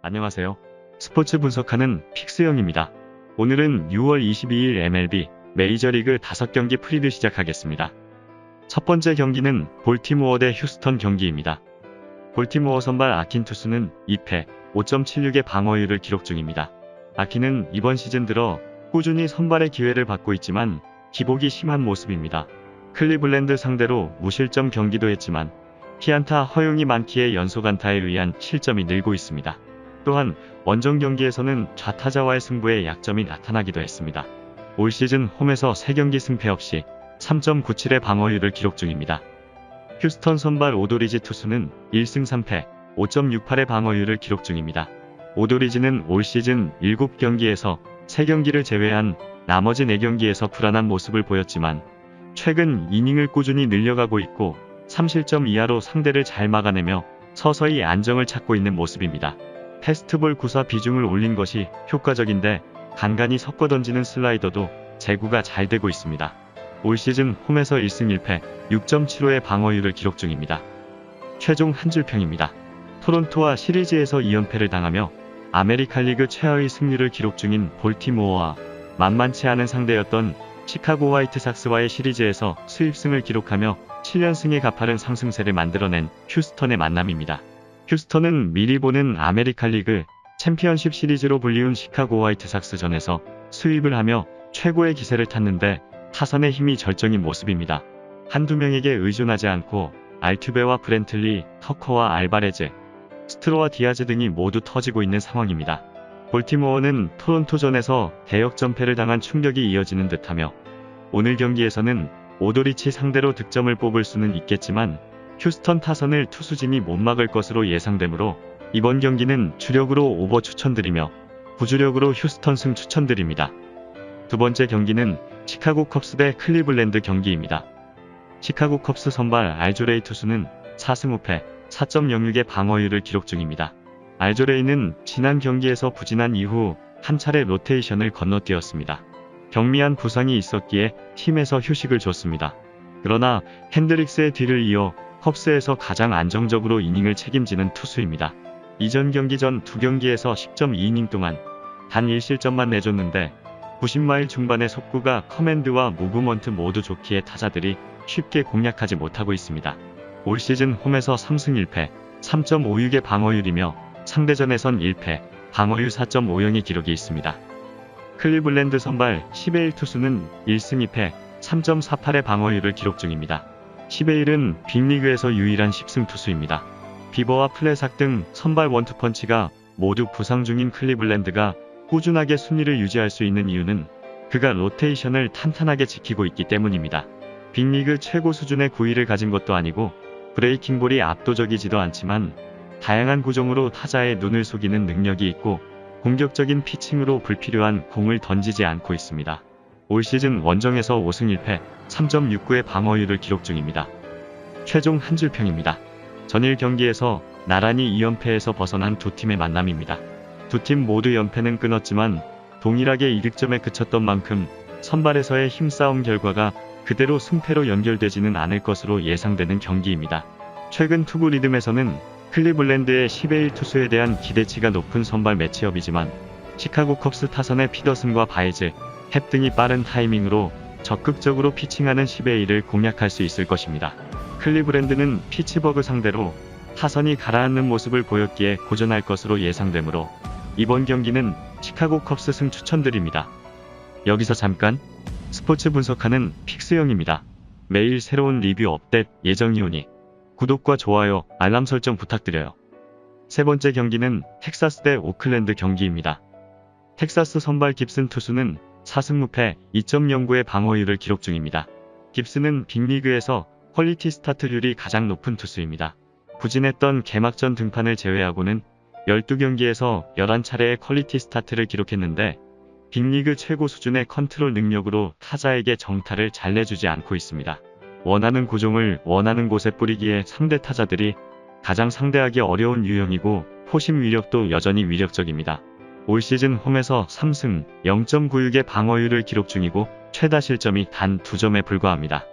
안녕하세요. 스포츠 분석하는 픽스영입니다. 오늘은 6월 22일 MLB 메이저리그 5경기 프리뷰 시작하겠습니다. 첫 번째 경기는 볼티모어 대 휴스턴 경기입니다. 볼티모어 선발 아킨 투수는 2패, 5.76의 방어율을 기록 중입니다. 아킨은 이번 시즌 들어 꾸준히 선발의 기회를 받고 있지만 기복이 심한 모습입니다. 클리블랜드 상대로 무실점 경기도 했지만 피안타 허용이 많기에 연속 안타에 의한 실점이 늘고 있습니다. 또한 원정 경기에서는 좌타자와의 승부에 약점이 나타나기도 했습니다. 올 시즌 홈에서 3경기 승패 없이 3.97의 방어율을 기록 중입니다. 휴스턴 선발 오도리지 투수는 1승 3패, 5.68의 방어율을 기록 중입니다. 오도리지는 올 시즌 7경기에서 3경기를 제외한 나머지 4경기에서 불안한 모습을 보였지만 최근 이닝을 꾸준히 늘려가고 있고 3실점 이하로 상대를 잘 막아내며 서서히 안정을 찾고 있는 모습입니다. 패스트볼 구사 비중을 올린 것이 효과적인데 간간히 섞어 던지는 슬라이더도 제구가 잘 되고 있습니다. 올 시즌 홈에서 1승 1패, 6.75의 방어율을 기록 중입니다. 최종 한 줄평입니다. 토론토와 시리즈에서 2연패를 당하며 아메리칸 리그 최하위 승률을 기록 중인 볼티모어와 만만치 않은 상대였던 시카고 화이트삭스와의 시리즈에서 수입승을 기록하며 7연승의 가파른 상승세를 만들어낸 휴스턴의 만남입니다. 휴스턴은 미리 보는 아메리칸 리그 챔피언십 시리즈로 불리운 시카고 화이트삭스전에서 수입을 하며 최고의 기세를 탔는데 타선의 힘이 절정인 모습입니다. 한두 명에게 의존하지 않고 알투베와 브렌틀리, 터커와 알바레즈, 스트로와 디아즈 등이 모두 터지고 있는 상황입니다. 볼티모어는 토론토전에서 대역전패를 당한 충격이 이어지는 듯하며 오늘 경기에서는 오도리치 상대로 득점을 뽑을 수는 있겠지만 휴스턴 타선을 투수진이 못 막을 것으로 예상되므로 이번 경기는 주력으로 오버 추천드리며 부주력으로 휴스턴 승 추천드립니다. 두 번째 경기는 시카고 컵스 대 클리블랜드 경기입니다. 시카고 컵스 선발 알조레이 투수는 4승 5패, 4.06의 방어율을 기록 중입니다. 알조레이는 지난 경기에서 부진한 이후 한 차례 로테이션을 건너뛰었습니다. 경미한 부상이 있었기에 팀에서 휴식을 줬습니다. 그러나 핸드릭스의 뒤를 이어 컵스에서 가장 안정적으로 이닝을 책임지는 투수입니다. 이전 경기 전 2경기에서 10.2이닝 동안 단 1실점만 내줬는데 90마일 중반의 속구가 커맨드와 무브먼트 모두 좋기에 타자들이 쉽게 공략하지 못하고 있습니다. 올 시즌 홈에서 3승 1패, 3.56의 방어율이며 상대전에선 1패, 방어율 4.50의 기록이 있습니다. 클리블랜드 선발 시베일 투수는 1승 2패, 3.48의 방어율을 기록 중입니다. 시베일은 빅리그에서 유일한 10승 투수입니다. 비버와 플레삭 등 선발 원투펀치가 모두 부상 중인 클리블랜드가 꾸준하게 순위를 유지할 수 있는 이유는 그가 로테이션을 탄탄하게 지키고 있기 때문입니다. 빅리그 최고 수준의 구위를 가진 것도 아니고 브레이킹볼이 압도적이지도 않지만 다양한 구종으로 타자의 눈을 속이는 능력이 있고 공격적인 피칭으로 불필요한 공을 던지지 않고 있습니다. 올 시즌 원정에서 5승 1패, 3.69의 방어율을 기록 중입니다. 최종 한 줄평입니다. 전일 경기에서 나란히 2연패에서 벗어난 두 팀의 만남입니다. 두 팀 모두 연패는 끊었지만 동일하게 이득점에 그쳤던 만큼 선발에서의 힘싸움 결과가 그대로 승패로 연결되지는 않을 것으로 예상되는 경기입니다. 최근 투구 리듬에서는 클리블랜드의 시베일 투수에 대한 기대치가 높은 선발 매치업이지만 시카고 컵스 타선의 피더슨과 바이즈, 헵 등이 빠른 타이밍으로 적극적으로 피칭하는 시베일을 공략할 수 있을 것입니다. 클리블랜드는 피츠버그 상대로 타선이 가라앉는 모습을 보였기에 고전할 것으로 예상되므로 이번 경기는 시카고 컵스 승 추천드립니다. 여기서 잠깐 스포츠 분석하는 픽스영입니다. 매일 새로운 리뷰 업데이트 예정이오니 구독과 좋아요, 알람 설정 부탁드려요. 세 번째 경기는 텍사스 대 오클랜드 경기입니다. 텍사스 선발 깁슨 투수는 4승 무패, 2.09의 방어율을 기록 중입니다. 깁슨은 빅리그에서 퀄리티 스타트율이 가장 높은 투수입니다. 부진했던 개막전 등판을 제외하고는 12경기에서 11차례의 퀄리티 스타트를 기록했는데 빅리그 최고 수준의 컨트롤 능력으로 타자에게 정타를 잘 내주지 않고 있습니다. 원하는 구종을 원하는 곳에 뿌리기에 상대 타자들이 가장 상대하기 어려운 유형이고 포심 위력도 여전히 위력적입니다. 올 시즌 홈에서 3승 0.96의 방어율을 기록 중이고 최다 실점이 단 2점에 불과합니다.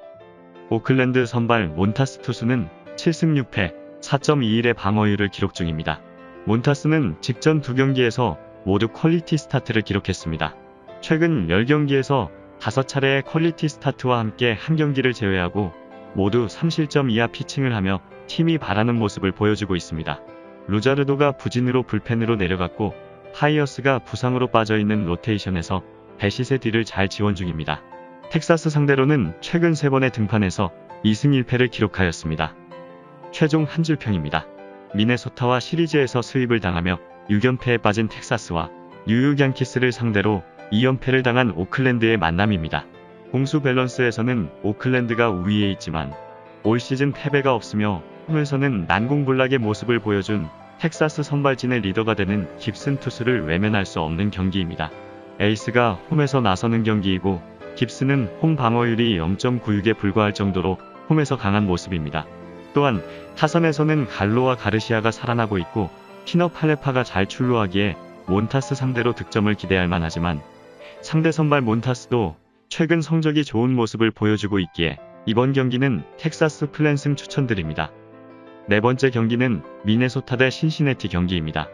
오클랜드 선발 몬타스 투수는 7승 6패 4.21의 방어율을 기록 중입니다. 몬타스는 직전 2경기에서 모두 퀄리티 스타트를 기록했습니다. 최근 10경기에서 5차례의 퀄리티 스타트와 함께 한 경기를 제외하고 모두 3실점 이하 피칭을 하며 팀이 바라는 모습을 보여주고 있습니다. 루자르도가 부진으로 불펜으로 내려갔고 하이어스가 부상으로 빠져있는 로테이션에서 베싯의 뒤를 잘 지원 중입니다. 텍사스 상대로는 최근 3번의 등판에서 2승 1패를 기록하였습니다. 최종 한 줄평입니다. 미네소타와 시리즈에서 스윕을 당하며 6연패에 빠진 텍사스와 뉴욕 양키스를 상대로 2연패를 당한 오클랜드의 만남입니다. 공수 밸런스에서는 오클랜드가 우위에 있지만 올 시즌 패배가 없으며 홈에서는 난공불락의 모습을 보여준 텍사스 선발진의 리더가 되는 깁슨 투수를 외면할 수 없는 경기입니다. 에이스가 홈에서 나서는 경기이고 깁슨은 홈 방어율이 0.96에 불과할 정도로 홈에서 강한 모습입니다. 또한 타선에서는 갈로와 가르시아가 살아나고 있고 피너 팔레파가 잘 출루하기에 몬타스 상대로 득점을 기대할 만하지만 상대 선발 몬타스도 최근 성적이 좋은 모습을 보여주고 있기에 이번 경기는 텍사스 플랜승 추천드립니다. 네 번째 경기는 미네소타 대 신시내티 경기입니다.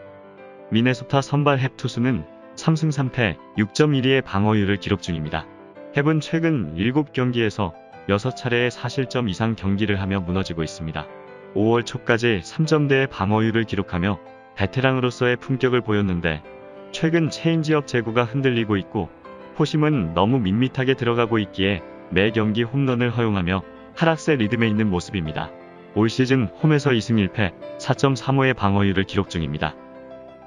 미네소타 선발 헵 투수는 3승 3패 6.12의 방어율을 기록 중입니다. 헵은 최근 7경기에서 6차례의 4실점 이상 경기를 하며 무너지고 있습니다. 5월 초까지 3점대의 방어율을 기록하며 베테랑으로서의 품격을 보였는데 최근 체인지업 제구가 흔들리고 있고 포심은 너무 밋밋하게 들어가고 있기에 매 경기 홈런을 허용하며 하락세 리듬에 있는 모습입니다. 올 시즌 홈에서 2승 1패 4.35의 방어율을 기록 중입니다.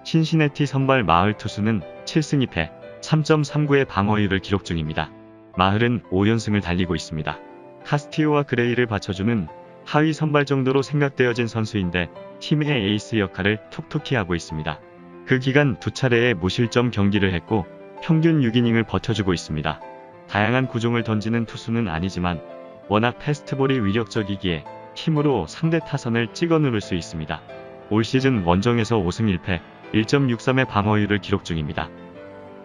신시내티 선발 마흘 투수는 7승 2패 3.39의 방어율을 기록 중입니다. 마흘은 5연승을 달리고 있습니다. 카스티오와 그레이를 받쳐주는 하위 선발 정도로 생각되어진 선수인데 팀의 에이스 역할을 톡톡히 하고 있습니다. 그 기간 2차례의 무실점 경기를 했고 평균 6이닝을 버텨주고 있습니다. 다양한 구종을 던지는 투수는 아니지만 워낙 패스트볼이 위력적이기에 힘으로 상대 타선을 찍어 누를 수 있습니다. 올 시즌 원정에서 5승 1패 1.63의 방어율을 기록 중입니다.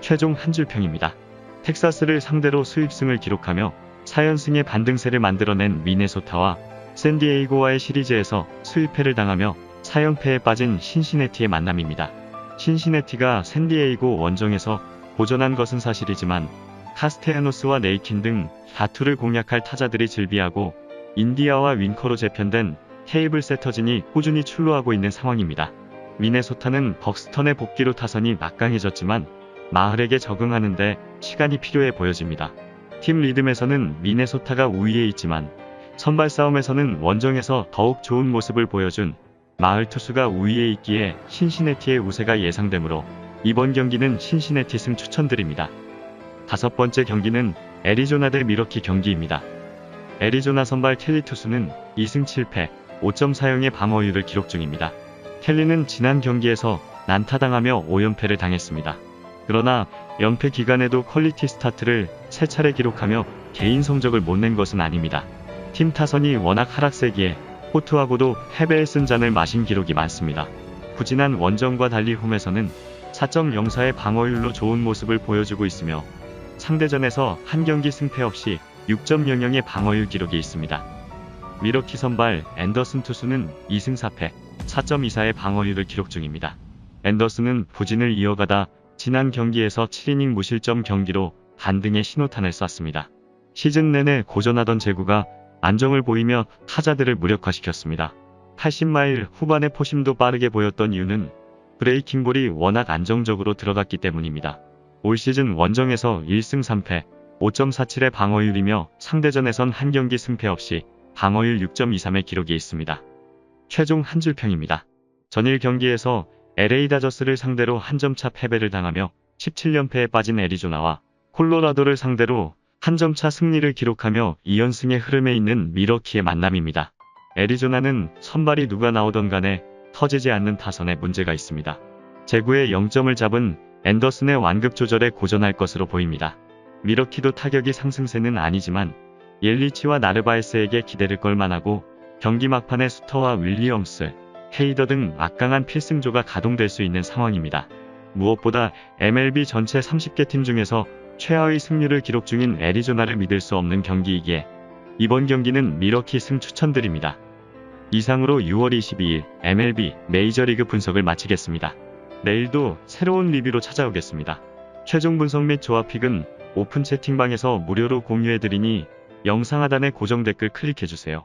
최종 한 줄평입니다. 텍사스를 상대로 수입승을 기록하며 4연승의 반등세를 만들어낸 미네소타와 샌디에이고와의 시리즈에서 수입패를 당하며 4연패에 빠진 신시내티의 만남입니다. 신시내티가 샌디에이고 원정에서 고전한 것은 사실이지만 카스테야노스와 네이킨 등 다투를 공략할 타자들이 즐비하고 인디아와 윈커로 재편된 테이블 세터진이 꾸준히 출루하고 있는 상황입니다. 미네소타는 벅스턴의 복귀로 타선이 막강해졌지만 마흘에게 적응하는데 시간이 필요해 보여집니다. 팀 리듬에서는 미네소타가 우위에 있지만 선발 싸움에서는 원정에서 더욱 좋은 모습을 보여준 마흘 투수가 우위에 있기에 신시내티의 우세가 예상되므로 이번 경기는 신시내티 승 추천드립니다. 다섯 번째 경기는 애리조나 대 미러키 경기입니다. 애리조나 선발 켈리 투수는 2승 7패 5.40의 방어율을 기록 중입니다. 켈리는 지난 경기에서 난타당하며 5연패를 당했습니다. 그러나 연패 기간에도 퀄리티 스타트를 3차례 기록하며 개인 성적을 못 낸 것은 아닙니다. 팀 타선이 워낙 하락세기에 호투하고도 패배의 쓴 잔을 마신 기록이 많습니다. 부진한 원정과 달리 홈에서는 4.04의 방어율로 좋은 모습을 보여주고 있으며 상대전에서 한 경기 승패 없이 6.00의 방어율 기록이 있습니다. 미러키 선발 앤더슨 투수는 2승 4패 4.24의 방어율을 기록 중입니다. 앤더슨은 부진을 이어가다 지난 경기에서 7이닝 무실점 경기로 반등의 신호탄을 쐈습니다. 시즌 내내 고전하던 제구가 안정을 보이며 타자들을 무력화시켰습니다. 80마일 후반의 포심도 빠르게 보였던 이유는 브레이킹볼이 워낙 안정적으로 들어갔기 때문입니다. 올 시즌 원정에서 1승 3패 5.47의 방어율이며 상대전에선 한 경기 승패 없이 방어율 6.23의 기록이 있습니다. 최종 한 줄평입니다. 전일 경기에서 LA 다저스를 상대로 한 점차 패배를 당하며 17연패에 빠진 애리조나와 콜로라도를 상대로 한 점차 승리를 기록하며 2연승의 흐름에 있는 미러키의 만남입니다. 애리조나는 선발이 누가 나오던 간에 터지지 않는 타선에 문제가 있습니다. 제구의 0점을 잡은 앤더슨의 완급 조절에 고전할 것으로 보입니다. 미러키도 타격이 상승세는 아니지만 옐리치와 나르바에스에게 기대를 걸만하고 경기 막판에 수터와 윌리엄스, 헤이더 등 막강한 필승조가 가동될 수 있는 상황입니다. 무엇보다 MLB 전체 30개 팀 중에서 최하위 승률을 기록 중인 애리조나를 믿을 수 없는 경기이기에 이번 경기는 미러키 승 추천드립니다. 이상으로 6월 22일 MLB 메이저리그 분석을 마치겠습니다. 내일도 새로운 리뷰로 찾아오겠습니다. 최종 분석 및 조합픽은 오픈 채팅방에서 무료로 공유해드리니 영상 하단의 고정 댓글 클릭해주세요.